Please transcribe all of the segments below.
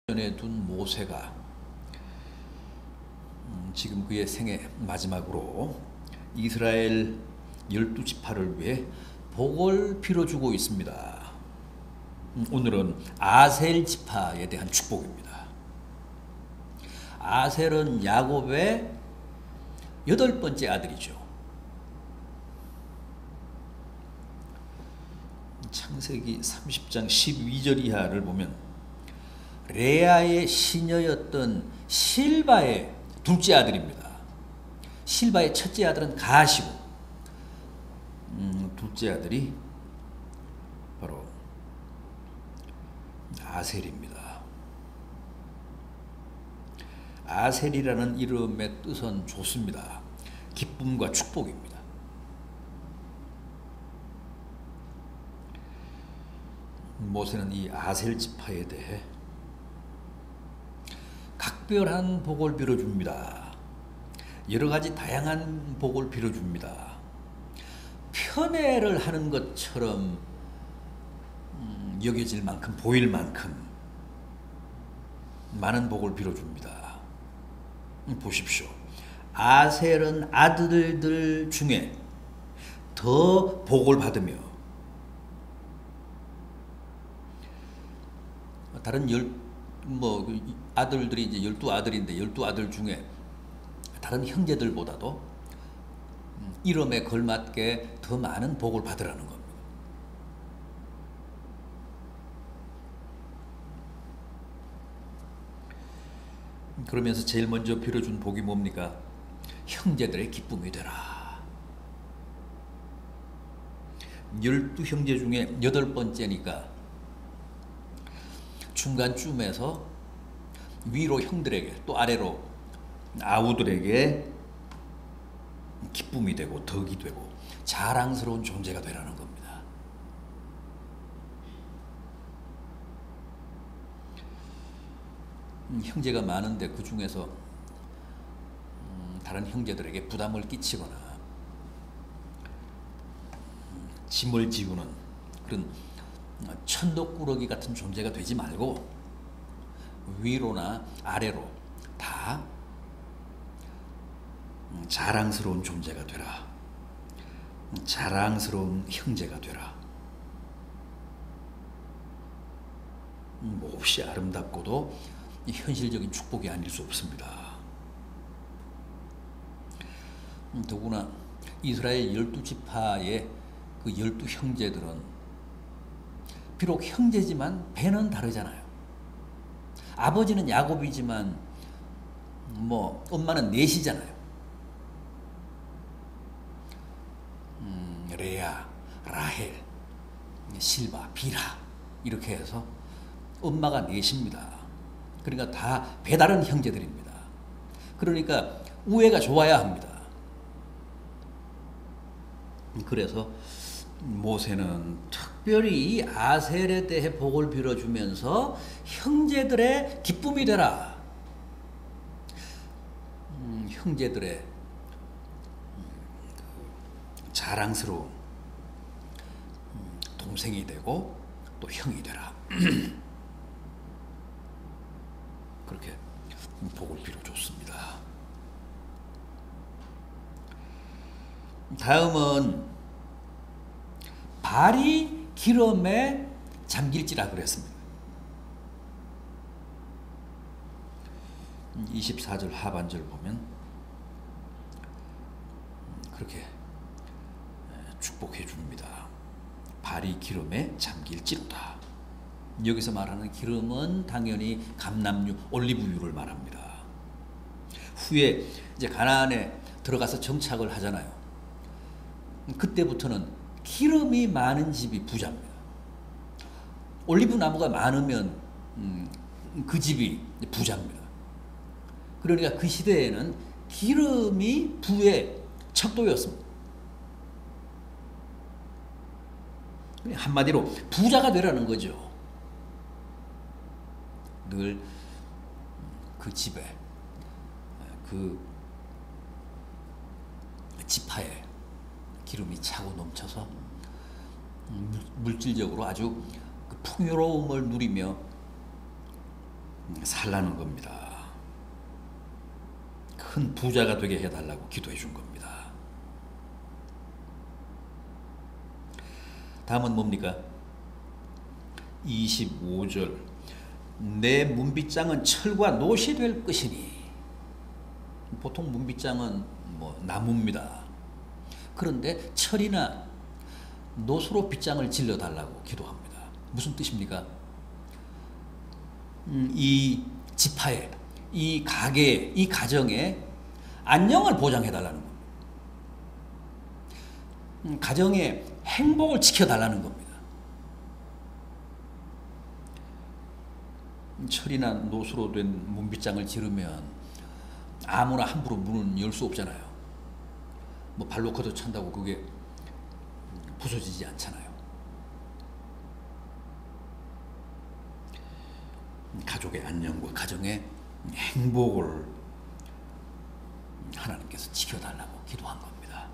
전에 둔 모세가 지금 그의 생애 마지막으로 이스라엘 12지파를 위해 복을 빌어주고 있습니다. 오늘은 아셀 지파에 대한 축복입니다. 아셀은 야곱의 8번째 아들이죠. 창세기 30장 12절 이하를 보면 레아의 시녀였던 실바의 둘째 아들입니다. 실바의 첫째 아들은 가시고 둘째 아들이 바로 아셀입니다. 아셀이라는 이름의 뜻은 좋습니다. 기쁨과 축복입니다. 모세는 이 아셀 지파에 대해 각별한 복을 빌어줍니다. 여러 가지 다양한 복을 빌어줍니다. 편애를 하는 것처럼 여겨질 만큼, 보일 만큼 많은 복을 빌어줍니다. 보십시오. 아셀은 아들들 중에 더 복을 받으며 다른 아들들이 이제 12아들인데 12아들 중에 다른 형제들보다도 이름에 걸맞게 더 많은 복을 받으라는 겁니다. 그러면서 제일 먼저 빌어준 복이 뭡니까? 형제들의 기쁨이 되라. 12형제 중에 8번째니까 중간쯤에서 위로 형들에게 또 아래로 아우들에게 기쁨이 되고 덕이 되고 자랑스러운 존재가 되라는 겁니다. 형제가 많은데 그 중에서 다른 형제들에게 부담을 끼치거나 짐을 지우는 그런 천덕꾸러기 같은 존재가 되지 말고 위로나 아래로 다 자랑스러운 존재가 되라. 자랑스러운 형제가 되라. 몹시 아름답고도 현실적인 축복이 아닐 수 없습니다. 더구나 이스라엘 12지파의 그 12형제들은 비록 형제지만 배는 다르잖아요. 아버지는 야곱이지만 엄마는 넷이잖아요. 레아, 라헬, 실바, 비라 이렇게 해서 엄마가 넷입니다. 그러니까 다 배다른 형제들입니다. 그러니까 우애가 좋아야 합니다. 그래서 모세는 특별히 이 아셀에 대해 복을 빌어주면서 형제들의 기쁨이 되라. 형제들의 자랑스러운 동생이 되고 또 형이 되라. 그렇게 복을 빌어줬습니다. 다음은 발이 기름에 잠길지라 그랬습니다. 24절 하반절 보면 그렇게 축복해 줍니다. 발이 기름에 잠길지로다. 여기서 말하는 기름은 당연히 감람유, 올리브유를 말합니다. 후에 이제 가나안에 들어가서 정착을 하잖아요. 그때부터는 기름이 많은 집이 부자입니다. 올리브 나무가 많으면 그 집이 부자입니다. 그러니까 그 시대에는 기름이 부의 척도였습니다. 한마디로 부자가 되라는 거죠. 늘 그 집에 그 지파에 기름이 차고 넘쳐서 물질적으로 아주 풍요로움을 누리며 살라는 겁니다. 큰 부자가 되게 해달라고 기도해 준 겁니다. 다음은 뭡니까? 25절. 내 문빗장은 철과 노시 될 것이니. 보통 문빗장은 뭐 나무입니다. 그런데 철이나 노수로 빗장을 질러 달라고 기도합니다. 무슨 뜻입니까? 이 지파에, 이 가게에, 이 가정에 안녕을 보장해 달라는 겁니다. 가정의 행복을 지켜 달라는 겁니다. 철이나 노수로 된 문빗장을 지르면 아무나 함부로 문은 열 수 없잖아요. 뭐 발로 걷어찬다고 그게 부서지지 않잖아요. 가족의 안녕과 가정의 행복을 하나님께서 지켜달라고 기도한 겁니다.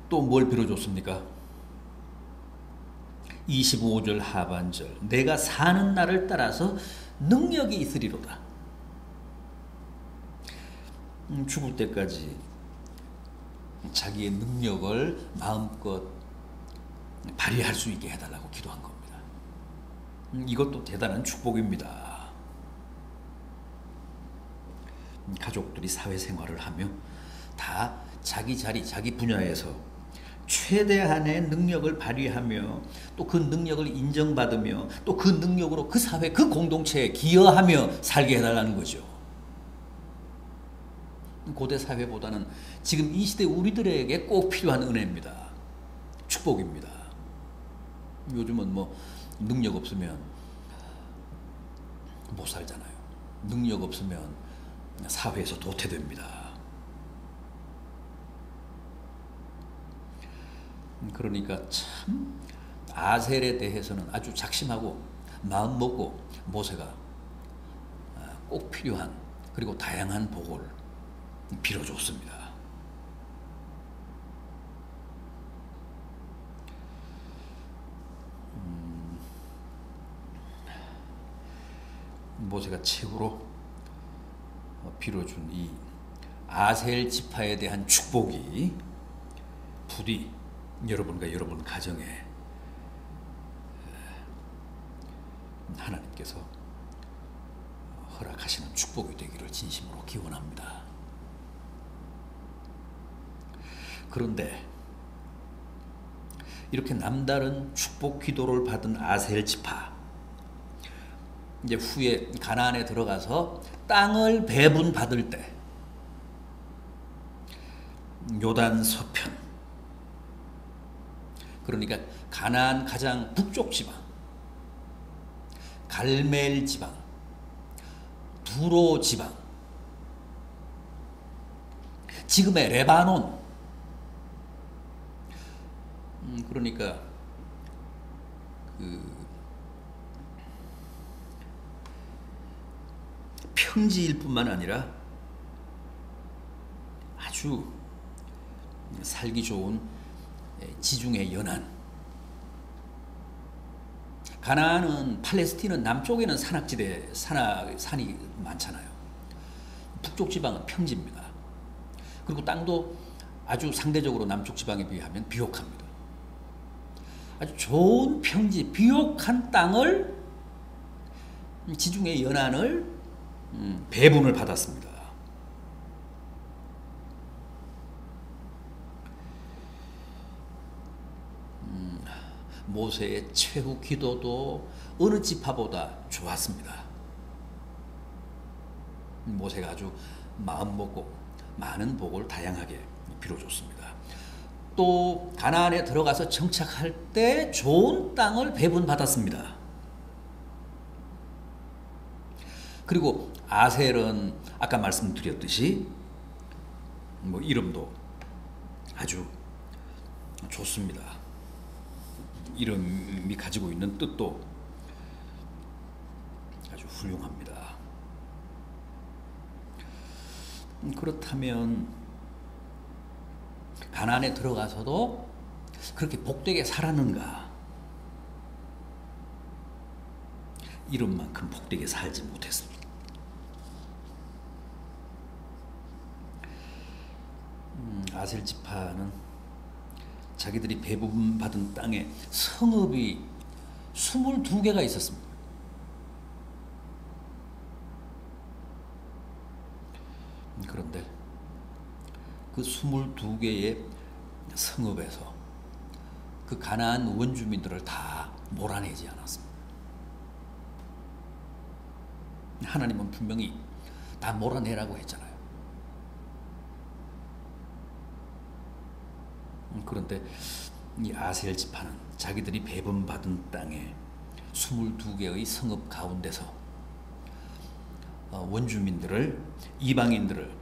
또 뭘 빌어줬습니까? 25절 하반절. 내가 사는 날을 따라서 능력이 있으리로다. 죽을 때까지 자기의 능력을 마음껏 발휘할 수 있게 해달라고 기도한 겁니다. 이것도 대단한 축복입니다. 가족들이 사회생활을 하며 다 자기 자리, 자기 분야에서 최대한의 능력을 발휘하며 또 그 능력을 인정받으며 또 그 능력으로 그 사회, 그 공동체에 기여하며 살게 해달라는 거죠. 고대 사회보다는 지금 이 시대 우리들에게 꼭 필요한 은혜입니다. 축복입니다. 요즘은 뭐 능력 없으면 못 살잖아요. 능력 없으면 사회에서 도태됩니다. 그러니까 참 아셀에 대해서는 아주 작심하고 마음 먹고 모세가 꼭 필요한 그리고 다양한 복을 빌어줬습니다. 모세가 최후로 빌어준 이 아셀 지파에 대한 축복이 부디 여러분과 여러분 가정에 하나님께서 허락하시는 축복이 되기를 진심으로 기원합니다. 그런데 이렇게 남다른 축복 기도를 받은 아셀 지파, 이제 후에 가나안에 들어가서 땅을 배분 받을 때 요단 서편, 그러니까 가나안 가장 북쪽 지방, 갈멜 지방, 두로 지방, 지금의 레바논, 그러니까 그 평지일 뿐만 아니라 아주 살기 좋은 지중해 연안. 가나안은 팔레스틴은 남쪽에는 산악지대, 산이 많잖아요. 북쪽 지방은 평지입니다. 그리고 땅도 아주 상대적으로 남쪽 지방에 비하면 비옥합니다. 아주 좋은 평지, 비옥한 땅을, 지중해 연안을 배분을 받았습니다. 모세의 최후 기도도 어느 지파보다 좋았습니다. 모세가 아주 마음 먹고 많은 복을 다양하게 빌어줬습니다. 또 가나안에 들어가서 정착할 때 좋은 땅을 배분받았습니다. 그리고 아셀은 아까 말씀드렸듯이 뭐 이름도 아주 좋습니다. 이름이 가지고 있는 뜻도 아주 훌륭합니다. 그렇다면 가나안에 들어가서도 그렇게 복되게 살았는가? 이름만큼 복되게 살지 못했습니다. 아셀 지파는 자기들이 배분받은 땅에 성읍이 22개가 있었습니다. 그런데 그 22개의 성읍에서 그 가나안 원주민들을 다 몰아내지 않았습니다. 하나님은 분명히 다 몰아내라고 했잖아요. 그런데 이 아셀 지파는 자기들이 배분받은 땅에 22개의 성읍 가운데서 원주민들을, 이방인들을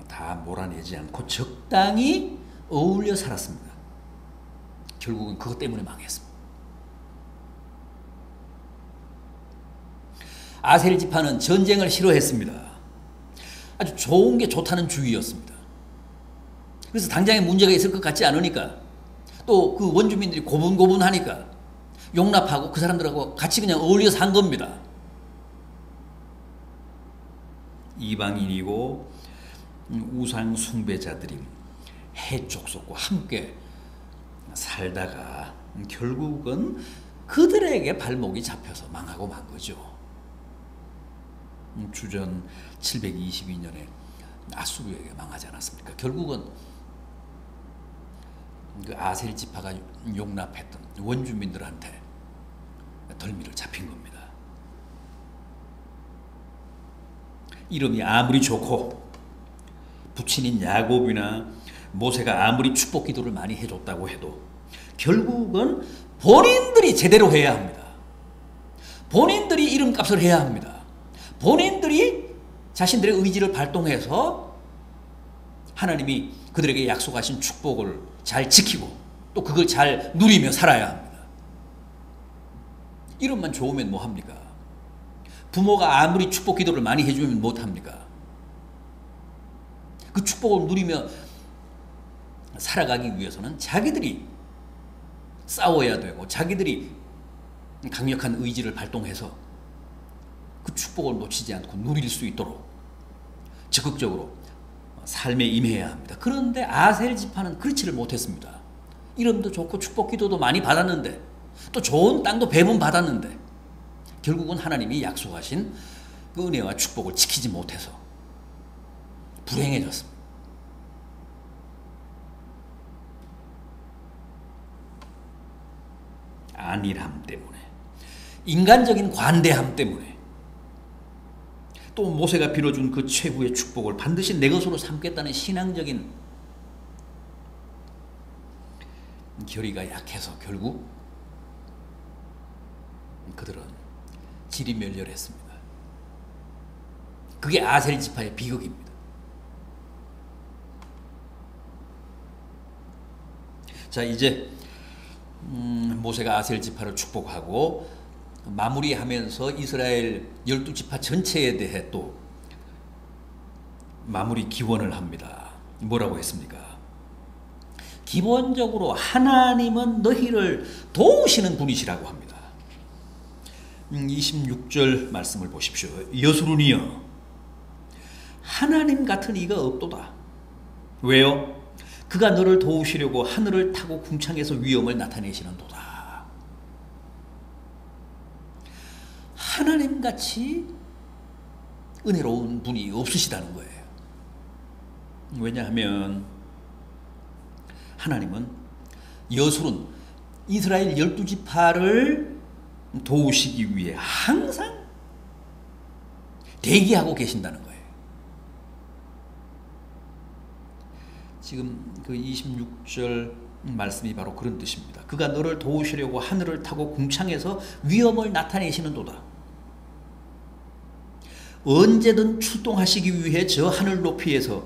다 몰아내지 않고 적당히 어울려 살았습니다. 결국은 그것 때문에 망했습니다. 아셀 지파는 전쟁을 싫어했습니다. 아주 좋은 게 좋다는 주의였습니다. 그래서 당장에 문제가 있을 것 같지 않으니까, 또 그 원주민들이 고분고분하니까 용납하고 그 사람들하고 같이 그냥 어울려 산 겁니다. 이방인이고 우상 숭배자들인 해족속과 함께 살다가 결국은 그들에게 발목이 잡혀서 망하고 만 거죠. 주전 722년에 아수르에게 망하지 않았습니까? 결국은 그 아셀 지파가 용납했던 원주민들한테 덜미를 잡힌 겁니다. 이름이 아무리 좋고 부친인 야곱이나 모세가 아무리 축복 기도를 많이 해줬다고 해도 결국은 본인들이 제대로 해야 합니다. 본인들이 이름값을 해야 합니다. 본인들이 자신들의 의지를 발동해서 하나님이 그들에게 약속하신 축복을 잘 지키고 또 그걸 잘 누리며 살아야 합니다. 이름만 좋으면 뭐합니까? 부모가 아무리 축복 기도를 많이 해주면 못합니까? 그 축복을 누리며 살아가기 위해서는 자기들이 싸워야 되고 자기들이 강력한 의지를 발동해서 그 축복을 놓치지 않고 누릴 수 있도록 적극적으로 삶에 임해야 합니다. 그런데 아셀 지파는 그렇지를 못했습니다. 이름도 좋고 축복 기도도 많이 받았는데 또 좋은 땅도 배분 받았는데 결국은 하나님이 약속하신 그 은혜와 축복을 지키지 못해서 불행해졌습니다. 안일함 때문에, 인간적인 관대함 때문에, 또 모세가 빌어준 그 최후의 축복을 반드시 내 것으로 삼겠다는 신앙적인 결의가 약해서 결국 그들은 지리멸렬했습니다. 그게 아셀 지파의 비극입니다. 자, 이제 모세가 아셀 지파를 축복하고 마무리하면서 이스라엘 12지파 전체에 대해 또 마무리 기원을 합니다. 뭐라고 했습니까? 기본적으로 하나님은 너희를 도우시는 분이시라고 합니다. 26절 말씀을 보십시오. 여수run이여 하나님 같은 이가 없도다. 왜요? 그가 너를 도우시려고 하늘을 타고 궁창에서 위엄을 나타내시는도다. 하나님같이 은혜로운 분이 없으시다는 거예요. 왜냐하면 하나님은 여술은 이스라엘 12지파를 도우시기 위해 항상 대기하고 계신다는 거예요. 지금 그 26절 말씀이 바로 그런 뜻입니다. 그가 너를 도우시려고 하늘을 타고 궁창에서 위엄을 나타내시는도다. 언제든 출동하시기 위해 저 하늘 높이에서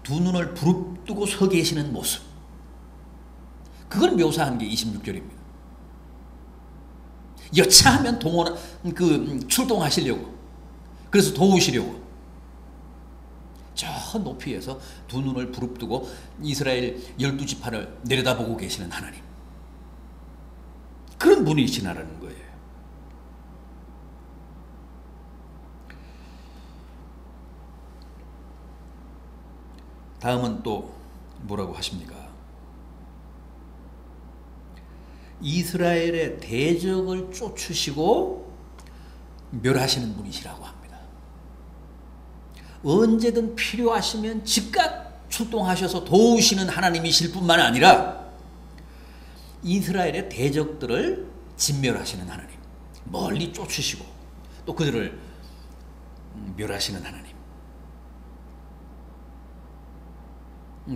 두 눈을 부릅뜨고 서 계시는 모습, 그걸 묘사한 게 26절입니다. 여차하면 출동하시려고, 그래서 도우시려고 저 높이에서 두 눈을 부릅뜨고 이스라엘 12지파를 내려다보고 계시는 하나님, 그런 분이시라는 거예요. 다음은 또 뭐라고 하십니까? 이스라엘의 대적을 쫓으시고 멸하시는 분이시라고 합니다. 언제든 필요하시면 즉각 출동하셔서 도우시는 하나님이실 뿐만 아니라 이스라엘의 대적들을 진멸하시는 하나님, 멀리 쫓으시고 또 그들을 멸하시는 하나님.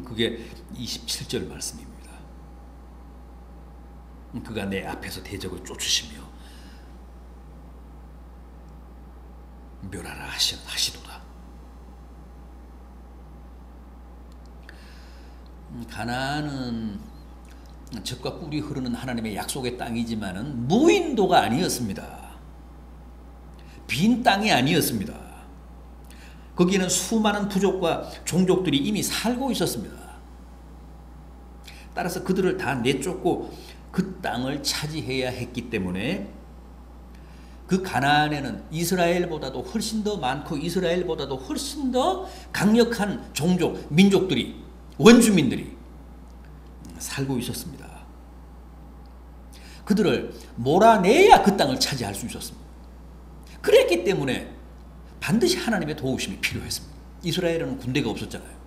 그게 27절 말씀입니다. 그가 내 앞에서 대적을 쫓으시며 멸하라 하시도다. 가나안은 젖과 꿀이 흐르는 하나님의 약속의 땅이지만은 무인도가 아니었습니다. 빈 땅이 아니었습니다. 거기에는 수많은 부족과 종족들이 이미 살고 있었습니다. 따라서 그들을 다 내쫓고 그 땅을 차지해야 했기 때문에 그 가나안에는 이스라엘보다도 훨씬 더 많고 이스라엘보다도 훨씬 더 강력한 종족, 민족들이, 원주민들이 살고 있었습니다. 그들을 몰아내야 그 땅을 차지할 수 있었습니다. 그랬기 때문에 반드시 하나님의 도우심이 필요했습니다. 이스라엘은 군대가 없었잖아요.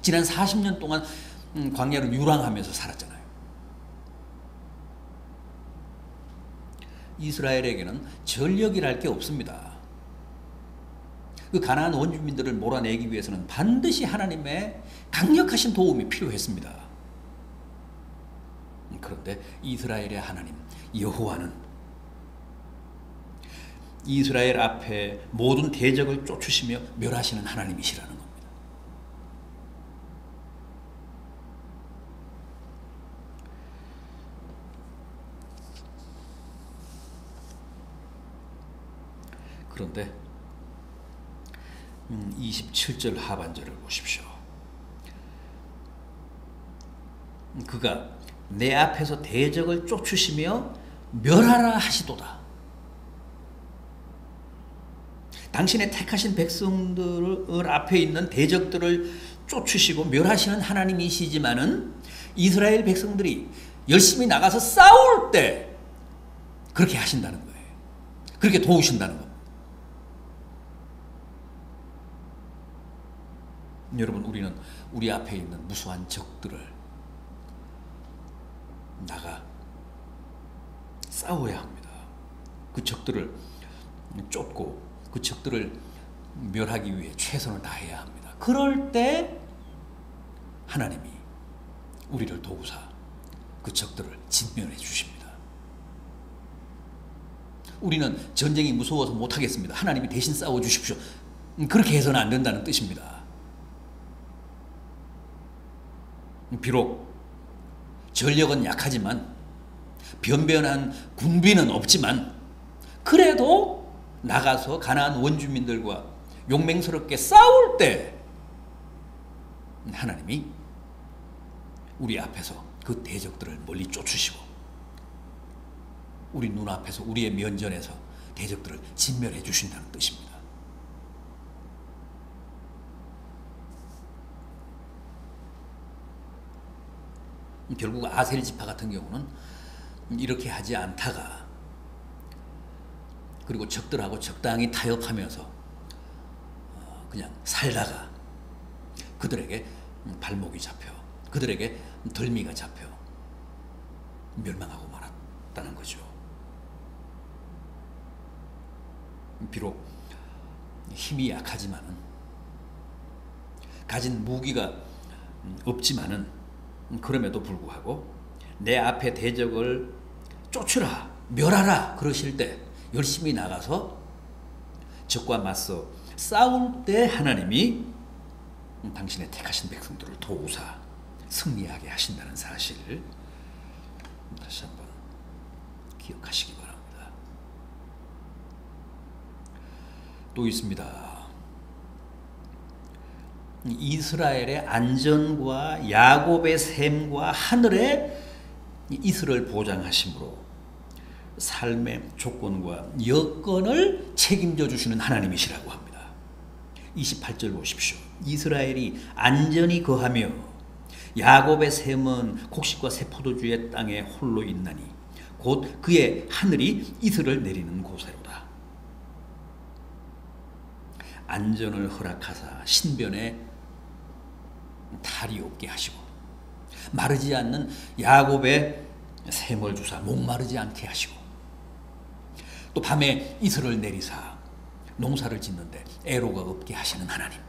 지난 40년 동안 광야를 유랑하면서 살았잖아요. 이스라엘에게는 전력이랄 게 없습니다. 그 가나안 원주민들을 몰아내기 위해서는 반드시 하나님의 강력하신 도움이 필요했습니다. 그런데 이스라엘의 하나님 여호와는 이스라엘 앞에 모든 대적을 쫓으시며 멸하시는 하나님이시라는 겁니다. 그런데 27절 하반절을 보십시오. 그가 내 앞에서 대적을 쫓으시며 멸하라 하시도다. 당신의 택하신 백성들 앞에 있는 대적들을 쫓으시고 멸하시는 하나님이시지만은 이스라엘 백성들이 열심히 나가서 싸울 때 그렇게 하신다는 거예요. 그렇게 도우신다는 겁니다. 여러분, 우리는 우리 앞에 있는 무수한 적들을 나가 싸워야 합니다. 그 적들을 쫓고 그 적들을 멸하기 위해 최선을 다해야 합니다. 그럴 때 하나님이 우리를 도우사 그 적들을 진멸해 주십니다. 우리는 전쟁이 무서워서 못하겠습니다. 하나님이 대신 싸워 주십시오. 그렇게 해서는 안 된다는 뜻입니다. 비록 전력은 약하지만 변변한 군비는 없지만 그래도 나가서 가나안 원주민들과 용맹스럽게 싸울 때 하나님이 우리 앞에서 그 대적들을 멀리 쫓으시고 우리 눈앞에서 우리의 면전에서 대적들을 진멸해 주신다는 뜻입니다. 결국 아셀 지파 같은 경우는 이렇게 하지 않다가 그리고 적들하고 적당히 타협하면서 그냥 살다가 그들에게 발목이 잡혀 그들에게 덜미가 잡혀 멸망하고 말았다는 거죠. 비록 힘이 약하지만은 가진 무기가 없지만은 그럼에도 불구하고 내 앞에 대적을 쫓으라 멸하라 그러실 때 열심히 나가서 적과 맞서 싸울 때 하나님이 당신의 택하신 백성들을 도우사 승리하게 하신다는 사실을 다시 한번 기억하시기 바랍니다. 또 있습니다. 이스라엘의 안전과 야곱의 샘과 하늘의 이슬을 보장하심으로 삶의 조건과 여건을 책임져 주시는 하나님이시라고 합니다. 28절 보십시오. 이스라엘이 안전히 거하며 야곱의 샘은 곡식과 새 포도주의 땅에 홀로 있나니 곧 그의 하늘이 이슬을 내리는 곳에로다. 안전을 허락하사 신변에 탈이 없게 하시고 마르지 않는 야곱의 샘을 주사 목마르지 않게 하시고 또 밤에 이슬을 내리사 농사를 짓는데 애로가 없게 하시는 하나님.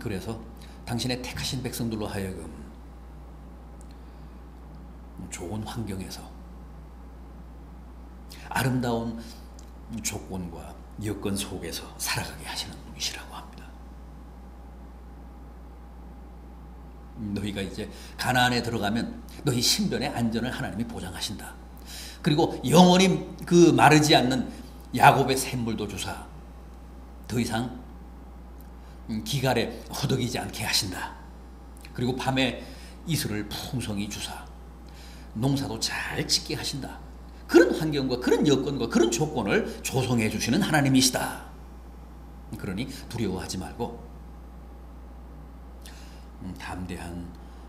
그래서 당신의 택하신 백성들로 하여금 좋은 환경에서 아름다운 조건과 여건 속에서 살아가게 하시는 분이시라고 합니다. 너희가 이제 가나안에 들어가면 너희 신변의 안전을 하나님이 보장하신다. 그리고 영원히 그 마르지 않는 야곱의 샘물도 주사 더 이상 기갈에 허덕이지 않게 하신다. 그리고 밤에 이슬을 풍성히 주사 농사도 잘 짓게 하신다. 그런 환경과 그런 여건과 그런 조건을 조성해 주시는 하나님이시다. 그러니 두려워하지 말고 담대한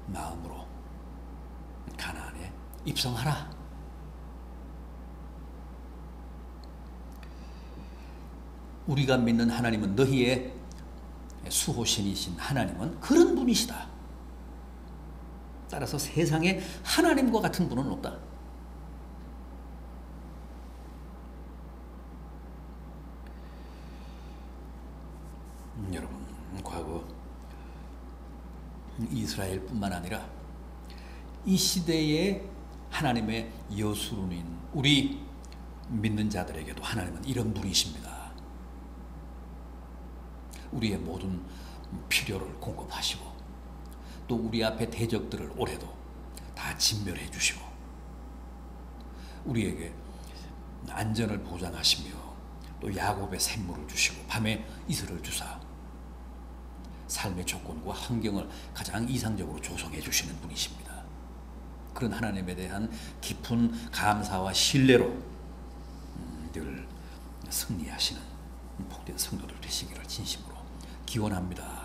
마음으로 가나안에 입성하라. 우리가 믿는 하나님은 너희의 수호신이신 하나님은 그런 분이시다. 따라서 세상에 하나님과 같은 분은 없다. 여러분, 과거 이스라엘뿐만 아니라 이 시대의 하나님의 여수론인 우리 믿는 자들에게도 하나님은 이런 분이십니다. 우리의 모든 필요를 공급하시고 또 우리 앞에 대적들을 올해도 다 진멸해 주시고 우리에게 안전을 보장하시며 또 야곱의 샘물을 주시고 밤에 이슬을 주사 삶의 조건과 환경을 가장 이상적으로 조성해 주시는 분이십니다. 그런 하나님에 대한 깊은 감사와 신뢰로 늘 승리하시는 복된 성도들 되시기를 진심으로 기원합니다.